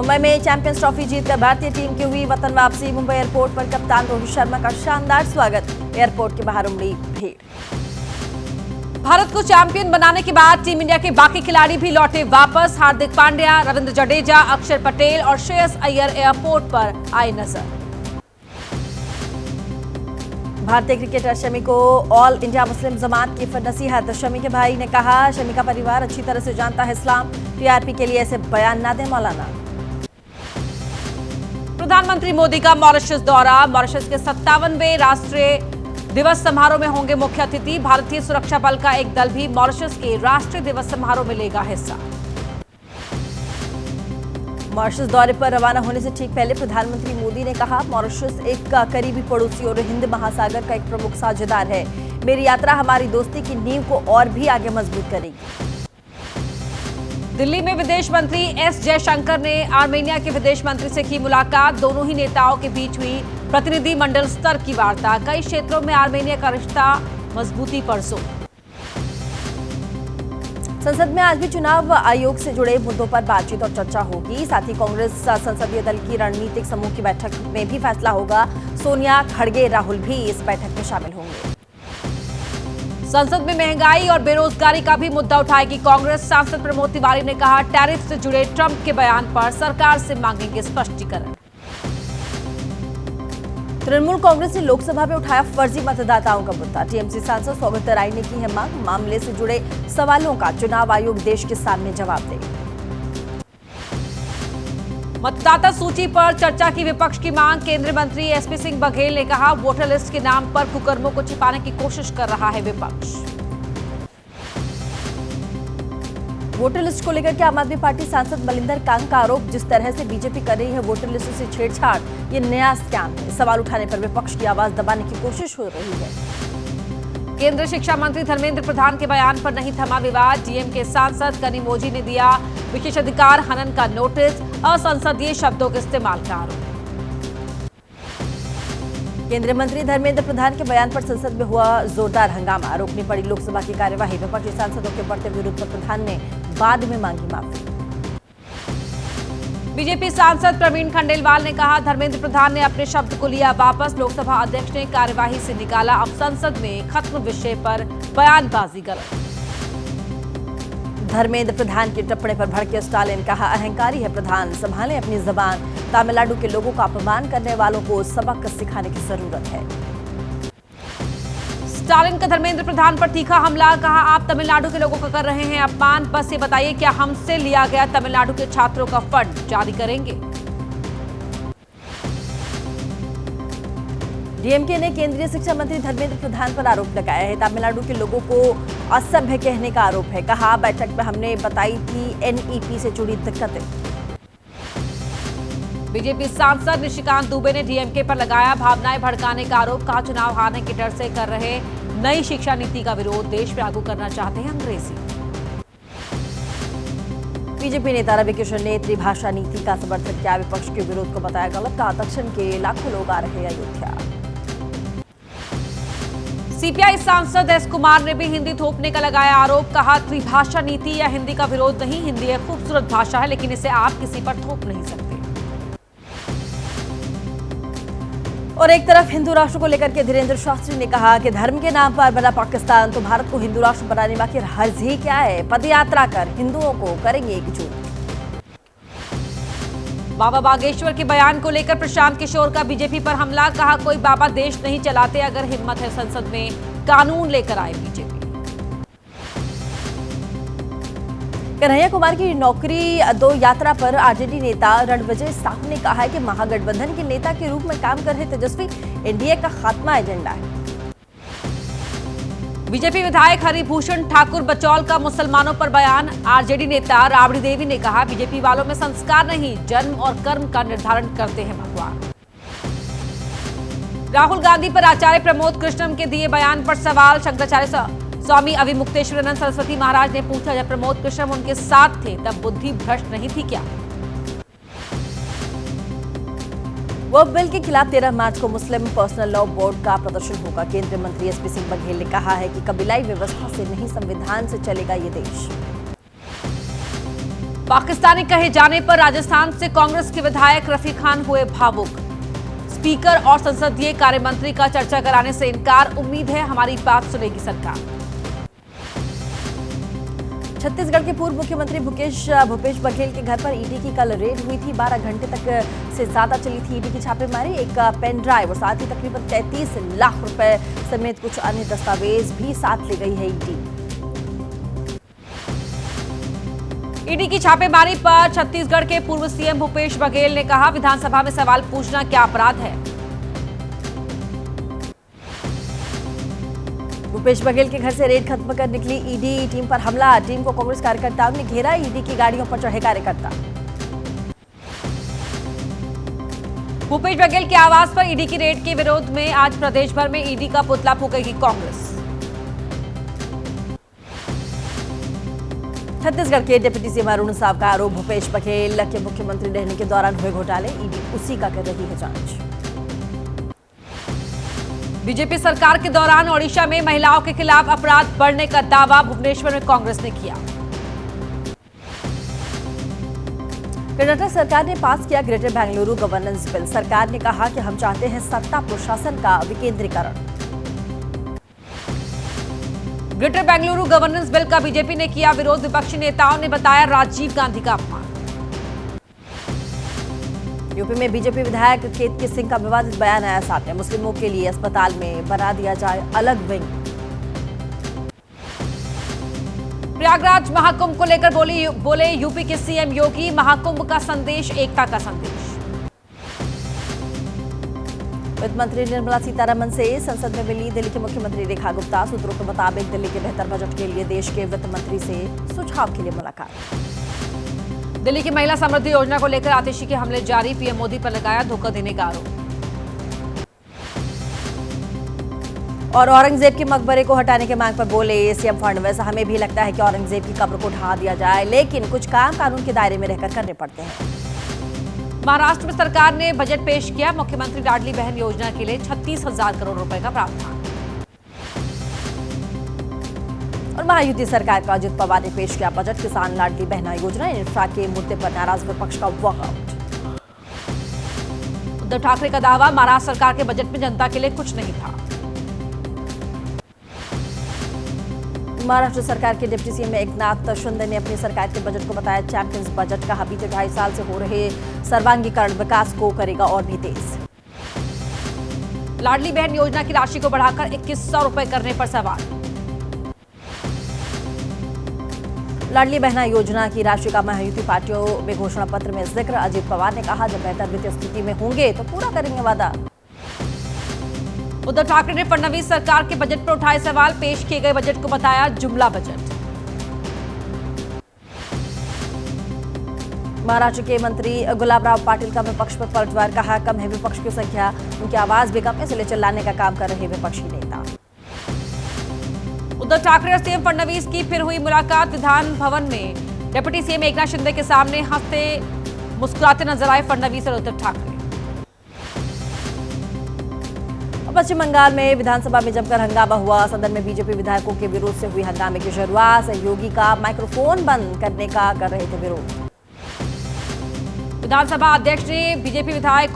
मुंबई में champions trophy जीतकर भारतीय टीम की हुई वतन वापसी। मुंबई एयरपोर्ट पर कप्तान रोहित शर्मा का शानदार स्वागत। एयरपोर्ट के बाहर उमड़ी भीड़। भारत को चैंपियन बनाने के बाद टीम इंडिया के बाकी खिलाड़ी भी लौटे वापस। हार्दिक पांड्या, रविंद्र जडेजा, अक्षर पटेल और श्रेयस अय्यर एयरपोर्ट पर आए नजर। भारतीय क्रिकेटर शमी को ऑल इंडिया मुस्लिम जमात की नसीहत। शमी के भाई ने कहा, शमी का परिवार अच्छी तरह से जानता है इस्लाम, टीआरपी के लिए ऐसे बयान ना दें मौलाना। प्रधानमंत्री मोदी का मॉरिशस दौरा। मॉरिशस के 57वें राष्ट्रीय दिवस समारोह में होंगे मुख्य अतिथि। भारतीय सुरक्षा बल का एक दल भी मॉरिशस के राष्ट्रीय दिवस समारोह में लेगा हिस्सा। मॉरिशस दौरे पर रवाना होने से ठीक पहले प्रधानमंत्री मोदी ने कहा, मॉरिशस एक करीबी पड़ोसी और हिंद महासागर का एक प्रमुख साझेदार है। मेरी यात्रा हमारी दोस्ती की नींव को और भी आगे मजबूत करेगी। दिल्ली में विदेश मंत्री एस जयशंकर ने आर्मेनिया के विदेश मंत्री से की मुलाकात। दोनों ही नेताओं के बीच हुई प्रतिनिधि मंडल स्तर की वार्ता। कई क्षेत्रों में आर्मेनिया का रिश्ता मजबूती पर जोर। संसद में आज भी चुनाव आयोग से जुड़े मुद्दों पर बातचीत और चर्चा होगी। साथ ही कांग्रेस संसदीय दल की रणनीतिक समूह की बैठक में भी फैसला होगा। सोनिया, खड़गे, राहुल भी इस बैठक में शामिल होंगे। संसद में महंगाई और बेरोजगारी का भी मुद्दा उठाएगी कांग्रेस। सांसद प्रमोद तिवारी ने कहा, टैरिफ से जुड़े ट्रंप के बयान पर सरकार से मांगेंगे स्पष्टीकरण। तृणमूल कांग्रेस ने लोकसभा में उठाया फर्जी मतदाताओं का मुद्दा। टीएमसी सांसद सौगत राय ने की है मांग, मामले से जुड़े सवालों का चुनाव आयोग देश के सामने जवाब दे। मतदाता सूची पर चर्चा की विपक्ष की मांग। केंद्रीय मंत्री एसपी सिंह बघेल ने कहा, वोटर लिस्ट के नाम पर कुकर्मों को छिपाने की कोशिश कर रहा है विपक्ष। वोटर लिस्ट को लेकर के आम आदमी पार्टी सांसद मलिंदर कांग का आरोप, जिस तरह से बीजेपी कर रही है वोटर लिस्ट से छेड़छाड़, ये नया स्कैम है। सवाल उठाने पर विपक्ष की आवाज दबाने की कोशिश हो रही है। केंद्रीय शिक्षा मंत्री धर्मेंद्र प्रधान के बयान पर नहीं थमा विवाद। डीएम के सांसद कनिमोझी ने दिया विशेषाधिकार हनन का नोटिस। असंसदीय शब्दों के इस्तेमाल का आरोप। केंद्रीय मंत्री धर्मेंद्र प्रधान के बयान पर संसद में हुआ जोरदार हंगामा। रोकनी पड़ी लोकसभा की कार्यवाही। विपक्षी सांसदों के बढ़ते विरोध पर प्रधान ने बाद में मांगी माफी। बीजेपी सांसद प्रवीण खंडेलवाल ने कहा, धर्मेंद्र प्रधान ने अपने शब्द को लिया वापस। लोकसभा अध्यक्ष ने कार्यवाही से निकाला। अब संसद में खत्म विषय पर बयानबाजी गलत। धर्मेंद्र प्रधान की टिप्पणी पर भड़के स्टालिन, कहा, अहंकारी है प्रधान, संभालें अपनी जबान। तमिलनाडु के लोगों का अपमान करने वालों को सबक सिखाने की जरूरत है। स्टालिन का धर्मेंद्र प्रधान पर तीखा हमला। कहा, आप तमिलनाडु के लोगों का कर रहे हैं अपमान। बस ये बताइए, क्या हमसे लिया गया तमिलनाडु के छात्रों का फंड जारी करेंगे? डीएमके ने केंद्रीय शिक्षा मंत्री धर्मेंद्र प्रधान पर आरोप लगाया है। तमिलनाडु के लोगों को असभ्य कहने का आरोप है। कहा, बैठक में हमने बताई थी एनईपी से जुड़ी दिक्कतें। बीजेपी सांसद निशिकांत दुबे ने डीएमके पर लगाया भावनाएं भड़काने का आरोप। कहा, चुनाव हारने के डर से कर रहे नई शिक्षा नीति का विरोध। देश में लागू करना चाहते हैं अंग्रेजी। बीजेपी नेता रवि किशन ने त्रिभाषा नीति का समर्थन किया। विपक्ष के विरोध को बताया गलत। कहा, दक्षिण के लाखों लोग आ रहे अयोध्या। सीपीआई सांसद एस कुमार ने भी हिंदी थोपने का लगाया आरोप। कहा, त्रिभाषा नीति या हिंदी का विरोध नहीं, हिंदी एक खूबसूरत भाषा है, लेकिन इसे आप किसी पर थोप नहीं सकते। और एक तरफ हिंदू राष्ट्र को लेकर के धीरेन्द्र शास्त्री ने कहा कि धर्म के नाम पर बना पाकिस्तान तो भारत को हिंदू राष्ट्र बनाने में आखिर हर्ज ही क्या है। पदयात्रा कर हिंदुओं को करेंगे एकजुट। बाबा बागेश्वर के बयान को लेकर प्रशांत किशोर का बीजेपी पर हमला। कहा, कोई बाबा देश नहीं चलाते, अगर हिम्मत है संसद में कानून लेकर आए बीजेपी। कन्हैया कुमार की नौकरी दो यात्रा पर आरजेडी नेता रणविजय साहू ने कहा है कि महागठबंधन के नेता के रूप में काम कर रहे तेजस्वी एनडीए का खात्मा एजेंडा है। बीजेपी विधायक हरिभूषण ठाकुर बचौल का मुसलमानों पर बयान। आरजेडी नेता राबड़ी देवी ने कहा, बीजेपी वालों में संस्कार नहीं, जन्म और कर्म का निर्धारण करते हैं भगवान। राहुल गांधी पर आचार्य प्रमोद कृष्णम के दिए बयान पर सवाल। शंकराचार्य स्वामी अविमुक्तेश्वरानंद सरस्वती महाराज ने पूछा, जब प्रमोद कृष्णम उनके साथ थे तब बुद्धि भ्रष्ट नहीं थी क्या? वक्फ बिल के खिलाफ 13 मार्च को मुस्लिम पर्सनल लॉ बोर्ड का प्रदर्शन होगा। केंद्रीय मंत्री एसपी सिंह बघेल ने कहा है कि कबीलाई व्यवस्था से नहीं, संविधान से चलेगा ये देश। पाकिस्तानी कहे जाने पर राजस्थान से कांग्रेस के विधायक रफी खान हुए भावुक। स्पीकर और संसदीय कार्य मंत्री का चर्चा कराने से इनकार। उम्मीद है हमारी बात सुनेगी सरकार। छत्तीसगढ़ के पूर्व मुख्यमंत्री भूपेश बघेल के घर पर ईडी की कल रेड हुई थी। 12 घंटे तक से ज्यादा चली थी ईडी की छापेमारी। एक पेन ड्राइव और साथ ही तकरीबन 33 लाख रुपए समेत कुछ अन्य दस्तावेज भी साथ ले गई है ईडी। ईडी की छापेमारी पर छत्तीसगढ़ के पूर्व सीएम भूपेश बघेल ने कहा, विधानसभा में सवाल पूछना क्या अपराध है। भूपेश बघेल के घर से रेड खत्म कर निकली ईडी टीम पर हमला। टीम को कांग्रेस कार्यकर्ताओं ने घेरा। ईडी की गाड़ियों पर चढ़े कार्यकर्ता। भूपेश बघेल के आवास पर ईडी की रेड के विरोध में आज प्रदेश भर में ईडी का पुतला फूकेगी कांग्रेस। छत्तीसगढ़ के डिप्टी सीएम अरुण साव का आरोप, भूपेश बघेल के मुख्यमंत्री रहने के दौरान हुए घोटाले ईडी उसी का कर रही है जांच। बीजेपी सरकार के दौरान ओडिशा में महिलाओं के खिलाफ अपराध बढ़ने का दावा भुवनेश्वर में कांग्रेस ने किया। कर्नाटक सरकार ने पास किया ग्रेटर बेंगलुरु गवर्नेंस बिल। सरकार ने कहा कि हम चाहते हैं सत्ता प्रशासन का विकेंद्रीकरण। ग्रेटर बेंगलुरु गवर्नेंस बिल का बीजेपी ने किया विरोध। विपक्षी नेताओं ने बताया राजीव गांधी का अपमान। यूपी में बीजेपी विधायक केतकी सिंह का विवादित बयान आया सामने। मुस्लिमों के लिए अस्पताल में बना दिया जाए अलग विंग। प्रयागराज महाकुंभ को लेकर बोले यूपी के सीएम योगी, महाकुंभ का संदेश एकता का संदेश। वित्त मंत्री निर्मला सीतारमण से संसद में मिली दिल्ली के मुख्यमंत्री रेखा गुप्ता। सूत्रों के मुताबिक दिल्ली के बेहतर बजट के लिए देश के वित्त मंत्री से सुझाव के लिए मुलाकात। दिल्ली की महिला समृद्धि योजना को लेकर आतिशी के हमले जारी। पीएम मोदी पर लगाया धोखा देने का आरोप। और औरंगजेब के मकबरे को हटाने की मांग पर बोले सीएम फडणवीस, हमें भी लगता है कि औरंगजेब की कब्र को ढा दिया जाए, लेकिन कुछ काम कानून के दायरे में रहकर करने पड़ते हैं। महाराष्ट्र में सरकार ने बजट पेश किया। मुख्यमंत्री लाडली बहन योजना के लिए 36,000 करोड़ रुपए का प्रावधान। और महायुति सरकार का अजित पवार ने पेश किया बजट। किसान लाडली बहना योजना, इंफ्रा के मुद्दे पर नाराज विपक्ष का वॉकआउट। उद्धव ठाकरे का दावा, महाराष्ट्र सरकार के बजट में जनता के लिए कुछ नहीं था। महाराष्ट्र सरकार के डिप्टी सीएम एकनाथ शिंदे ने अपनी सरकार के बजट को बताया चैंपियंस बजट। कहा, बीते 2.5 साल से हो रहे सर्वांगीकरण विकास को करेगा और भी तेज। लाडली बहन योजना की राशि को बढ़ाकर 2100 रुपए करने पर सवाल। लाडली बहना योजना की राशि का महायुति पार्टियों में घोषणा पत्र में जिक्र। अजित पवार ने कहा, जब बेहतर वित्तीय स्थिति में होंगे तो पूरा करेंगे वादा। उद्धव ठाकरे ने फडणवीस सरकार के बजट पर उठाए सवाल। पेश किए गए बजट को बताया जुमला बजट। महाराष्ट्र के मंत्री गुलाबराव पाटिल का विपक्ष पर पलटवार। कहा, कम है विपक्ष की संख्या, उनकी आवाज भी कम है, इसलिए चिल्लाने का काम कर रहे विपक्षी नेता। उद्धव ठाकरे और सीएम फडणवीस की फिर हुई मुलाकात। विधान भवन में डिप्टी सीएम एकनाथ शिंदे के सामने हंसते मुस्कुराते नजर आए फडणवीस और उद्धव ठाकरे। पश्चिम बंगाल में विधानसभा में जमकर हंगामा हुआ। सदन में बीजेपी विधायकों के विरोध से हुई हंगामे की शुरुआत। सहयोगी का माइक्रोफोन बंद करने का कर रहे थे विरोध। विधानसभा अध्यक्ष ने एक बीजेपी विधायक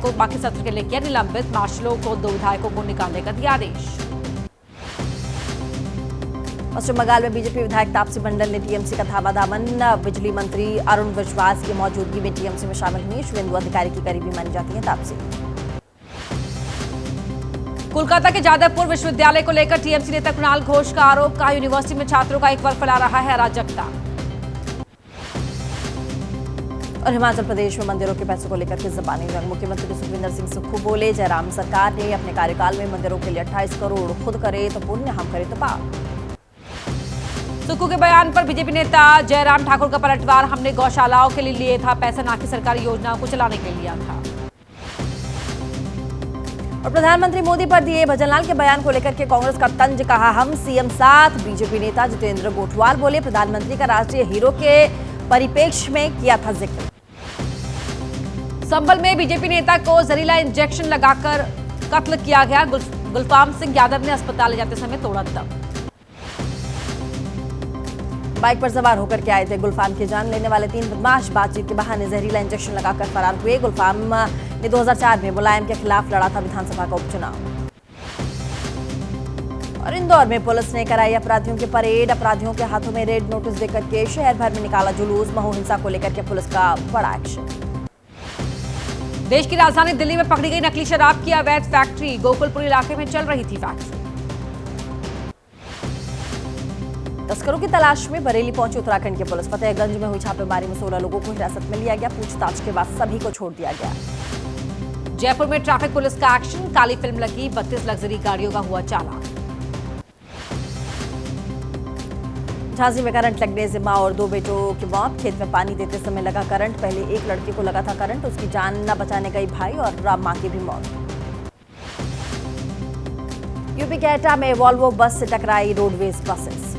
को बाकी सत्र के लिए किया निलंबित। मार्शलों को 2 विधायकों को निकालने का दिया आदेश। पश्चिम बंगाल में बीजेपी विधायक तापसी मंडल ने टीएमसी का थामा दामन। बिजली मंत्री अरुण विश्वास की मौजूदगी में टीएमसी में शामिल हुई। शुभेंदु अधिकारी की करीबी मानी जाती है तापसी। कोलकाता के जादवपुर विश्वविद्यालय को लेकर टीएमसी नेता कुणाल घोष का आरोप। कहा, यूनिवर्सिटी में छात्रों का एक वर्ग फैला रहा है अराजकता। और हिमाचल प्रदेश में मंदिरों के पैसों को लेकर के ज़बानी जंग। मुख्यमंत्री सुखविंदर सिंह सुक्खू बोले, जयराम सरकार ने अपने कार्यकाल में मंदिरों के लिए 28 करोड़ खुद करे तो पुण्य, हम करे तो पाप। सुक्खू के बयान पर बीजेपी नेता जयराम ठाकुर का पलटवार। हमने गौशालाओं के लिए लिए था पैसा, ना कि सरकारी योजनाओं को चलाने के लिए लिया था। और प्रधानमंत्री मोदी पर दिए भजनलाल के बयान को लेकर के कांग्रेस का तंज। कहा, हम सीएम साथ। बीजेपी नेता जितेंद्र गोठवाल बोले, प्रधानमंत्री का राष्ट्रीय हीरो के परिप्रेक्ष्य में किया था जिक्र। संभल में बीजेपी नेता को जहरीला इंजेक्शन लगाकर कत्ल किया गया। गुलफाम सिंह यादव ने अस्पताल ले जाते समय तोड़ा दम। बाइक पर सवार होकर के आए थे गुलफाम की जान लेने वाले 3 बदमाश बातचीत के बहाने जहरीला इंजेक्शन लगाकर फरार हुए। गुलफाम ने 2004 में मुलायम के खिलाफ लड़ा था विधानसभा का उपचुनाव। और इंदौर में पुलिस ने कराई अपराधियों की परेड। अपराधियों के हाथों में रेड नोटिस देकर के शहर भर में निकाला जुलूस। महू हिंसा को लेकर के पुलिस का बड़ा एक्शन। देश की राजधानी दिल्ली में पकड़ी गई नकली शराब की अवैध फैक्ट्री। गोकुलपुर इलाके में चल रही थी फैक्ट्री। तस्करों की तलाश में बरेली पहुंची उत्तराखंड की पुलिस। फतेहगंज में हुई छापेमारी में 16 लोगों को हिरासत में लिया गया। पूछताछ के बाद सभी को छोड़ दिया गया। जयपुर में ट्रैफिक पुलिस का एक्शन। काली फिल्म लगी, 32 लग्जरी गाड़ियों का हुआ चालान। झांसी में करंट लगने से मां और 2 बेटों की मौत। खेत में पानी देते समय लगा करंट। पहले एक लड़के को लगा था करंट, उसकी जान न बचाने गई भाई और मां की भी मौत। यूपी के एटा में वॉल्वो बस से टकराई रोडवेज बसेस।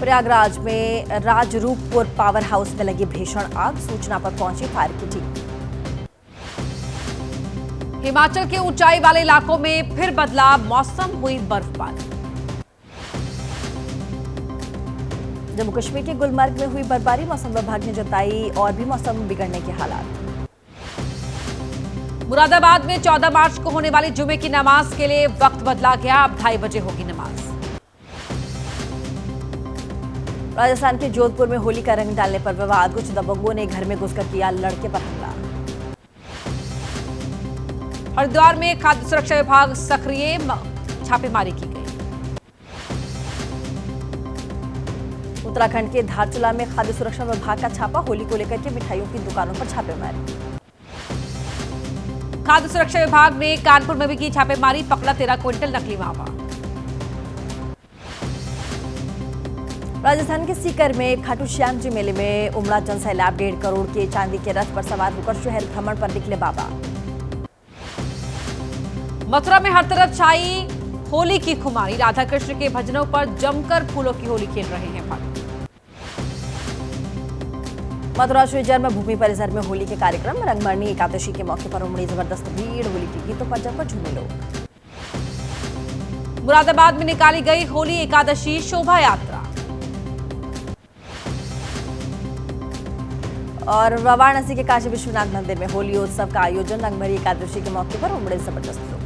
प्रयागराज में राजरूपपुर पावर हाउस में लगी भीषण आग। सूचना पर पहुंची फायर की टीम। हिमाचल के ऊंचाई वाले इलाकों में फिर बदला मौसम, हुई बर्फबारी। जम्मू कश्मीर के गुलमर्ग में हुई बर्फबारी। मौसम विभाग ने जताई और भी मौसम बिगड़ने के हालात। मुरादाबाद में 14 मार्च को होने वाली जुमे की नमाज के लिए वक्त बदला गया। अब 2:30 बजे होगी नमाज। राजस्थान के जोधपुर में होली का रंग डालने पर विवाद। कुछ दबंगों ने घर में घुसकर किया लड़के पर हमला। हरिद्वार में खाद्य सुरक्षा विभाग सक्रिय, छापेमारी की गई। उत्तराखंड के धारचूला में खाद्य सुरक्षा विभाग का छापा। होली को लेकर के मिठाइयों की दुकानों पर छापेमारी। खाद्य सुरक्षा विभाग ने कानपुर में भी की छापेमारी। पकड़ा 13 क्विंटल नकली मावा। राजस्थान के सीकर में खाटू श्याम जी मेले में उमड़ा जनसैलाब। 1.5 करोड़ के चांदी के रथ पर सवार होकर शहर भ्रमण पर निकले बाबा। मथुरा में हर तरफ छाई होली की खुमारी। राधा कृष्ण के भजनों पर जमकर फूलों की होली खेल रहे हैं भक्त। मथुरा श्री जन्मभूमि परिसर में होली के कार्यक्रम। रंगमणि एकादशी के मौके पर उमड़ी जबरदस्त भीड़। होली के गीतों पर जमकर झूमे लोग। मुरादाबाद में निकाली गई होली एकादशी शोभा यात्रा। और वाराणसी के काशी विश्वनाथ मंदिर में होली उत्सव का आयोजन। रंगभरी एकादशी के मौके पर उमड़े जबरदस्त लोग।